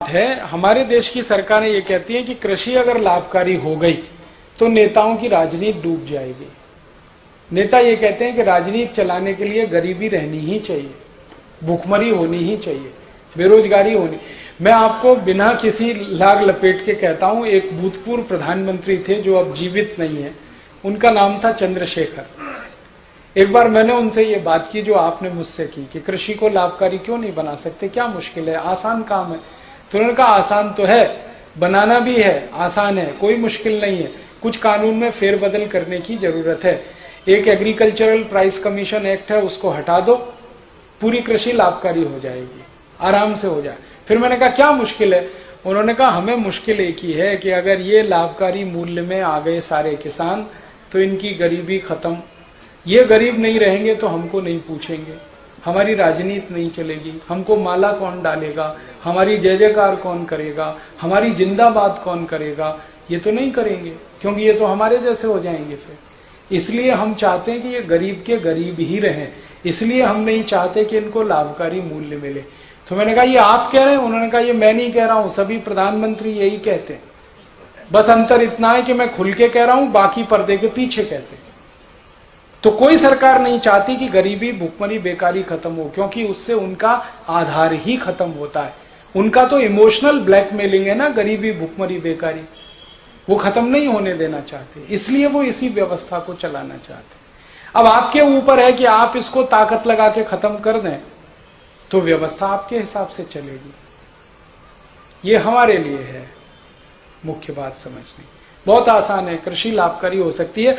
है, हमारे देश की सरकारें ये कहती हैं कि कृषि अगर लाभकारी हो गई तो नेताओं की राजनीति डूब जाएगी। नेता ये कहते हैं कि राजनीति चलाने के लिए गरीबी रहनी ही चाहिए, भूखमरी होनी ही चाहिए, बेरोजगारी होनी। मैं आपको बिना किसी लाग लपेट के कहता हूं, एक भूतपूर्व प्रधानमंत्री थे जो अब जीवित नहीं है, उनका नाम था चंद्रशेखर। एक बार मैंने उनसे ये बात की जो आपने मुझसे की कि कृषि को लाभकारी क्यों नहीं बना सकते, क्या मुश्किल है, आसान काम है। तो उन्होंने कहा आसान तो है, बनाना भी है, आसान है, कोई मुश्किल नहीं है, कुछ कानून में फेरबदल करने की जरूरत है। एक एग्रीकल्चरल प्राइस कमीशन एक्ट है, उसको हटा दो, पूरी कृषि लाभकारी हो जाएगी, आराम से हो जाए। फिर मैंने कहा क्या मुश्किल है? उन्होंने कहा हमें मुश्किल एक ही है कि अगर ये लाभकारी मूल्य में आ गए सारे किसान तो इनकी गरीबी खत्म। ये गरीब नहीं रहेंगे तो हमको नहीं पूछेंगे, हमारी राजनीति नहीं चलेगी, हमको माला कौन डालेगा, हमारी जय जयकार कौन करेगा, हमारी जिंदाबाद कौन करेगा, ये तो नहीं करेंगे, क्योंकि ये तो हमारे जैसे हो जाएंगे। फिर इसलिए हम चाहते हैं कि ये गरीब के गरीब ही रहें, इसलिए हम नहीं चाहते कि इनको लाभकारी मूल्य मिले। तो मैंने कहा ये आप कह रहे हैं? उन्होंने कहा ये मैं नहीं कह रहा हूं, सभी प्रधानमंत्री यही कहते हैं, बस अंतर इतना है कि मैं खुल के कह रहा हूं, बाकी पर्दे के पीछे कहते हैं। तो कोई सरकार नहीं चाहती कि गरीबी, भुखमरी, बेकारी खत्म हो, क्योंकि उससे उनका आधार ही खत्म होता है। उनका तो इमोशनल ब्लैकमेलिंग है ना, गरीबी, भुखमरी, बेकारी, वो खत्म नहीं होने देना चाहते, इसलिए वो इसी व्यवस्था को चलाना चाहते। अब आपके ऊपर है कि आप इसको ताकत लगा के खत्म कर दें तो व्यवस्था आपके हिसाब से चलेगी। ये हमारे लिए है मुख्य बात समझनी। बहुत आसान है, कृषि लाभकारी हो सकती है।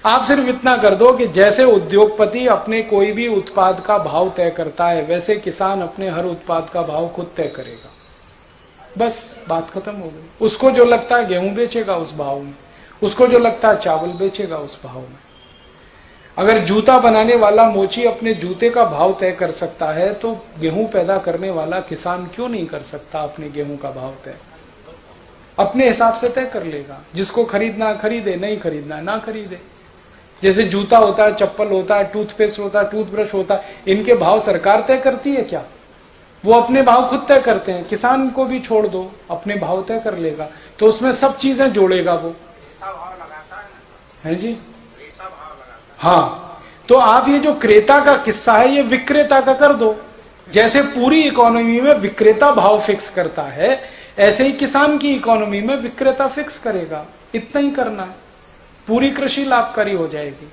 आप सिर्फ इतना कर दो कि जैसे उद्योगपति अपने कोई भी उत्पाद का भाव तय करता है, वैसे किसान अपने हर उत्पाद का भाव खुद तय करेगा, बस बात खत्म हो गई। उसको जो लगता है गेहूं बेचेगा उस भाव में, उसको जो लगता है चावल बेचेगा उस भाव में। अगर जूता बनाने वाला मोची अपने जूते का भाव तय कर सकता है तो गेहूं पैदा करने वाला किसान क्यों नहीं कर सकता अपने गेहूं का भाव तय? अपने हिसाब से तय कर लेगा, जिसको खरीदना खरीदे, नहीं खरीदना ना खरीदे। जैसे जूता होता है, चप्पल होता है, टूथपेस्ट होता है, टूथब्रश होता है, इनके भाव सरकार तय करती है क्या? वो अपने भाव खुद तय करते हैं। किसान को भी छोड़ दो, अपने भाव तय कर लेगा, तो उसमें सब चीजें जोड़ेगा वो, है जी। हाँ, तो आप ये जो क्रेता का किस्सा है ये विक्रेता का कर दो। जैसे पूरी इकोनॉमी में विक्रेता भाव फिक्स करता है, ऐसे ही किसान की इकोनॉमी में विक्रेता फिक्स करेगा। इतना ही करना है, पूरी कृषि लाभकारी हो जाएगी।